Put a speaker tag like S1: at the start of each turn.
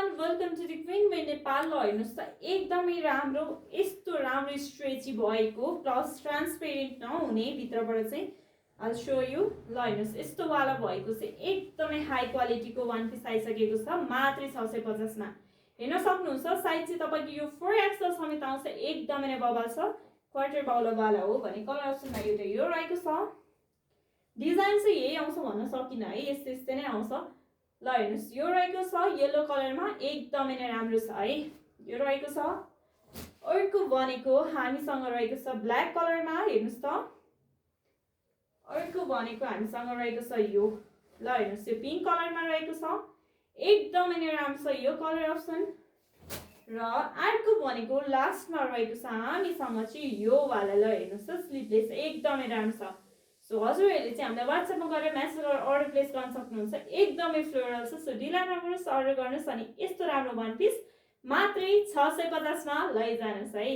S1: Everyone welcome to the queen मे नेपाल। ल हेर्नुहोस् त एकदमै राम्रो यस्तो राम्रो स्ट्रेची भएको प्लस ट्रान्सपेरेन्ट नहुने भित्रबाट चाहिँ I'll show you। ल हेर्नुहोस् यस्तो वाला भएको चाहिँ एकदमै हाई क्वालिटीको वान पिस आइसकेको छ मात्रै 650 मा। हेर्न सक्नुहुन्छ साइज चाहिँ तपाईको यो 4XL समेत आउँछ, एकदमै नै बबाल छ। क्वार्टर बाउला वाला हो भने कलर अप्सनमा एउटा यो रहेको छ। डिजाइन चाहिँ यही आउँछ भन्न सकिन है, यस्तै यस्तै नै आउँछ। ल हेर्नुहोस् यो रहेको छ येलो कलरमा, एकदमै नै राम्रो छ है। यो रहेको छ अर्को भनेको हामीसँग रहेको छ ब्ल्याक कलरमा। हेर्नुहोस् त अर्को भनेको हामीसँग रहेको छ यो। ल हेर्नुहोस् यो पिङ्क कलरमा रहेको छ, एकदमै नै राम्रो छ यो कलर अप्सन। र अर्को भनेको लास्टमा रहेको छ हामीसँग चाहिँ यो वाला। ल हेर्नुहोस् त स्लिभलेस एकदमै राम्रो छ। सो हजुरहरूले चाहिँ हामीलाई वाट्सएपमा गएर मेसेज गरेर अर्डर प्लेस गर्न सक्नुहुन्छ। एकदमै फ्लोरल छ। सो ढिला नगर्नुहोस्, अर्डर गर्नुहोस् अनि यस्तो राम्रो वान पिस मात्रै 650 मा लैजानुहोस् है।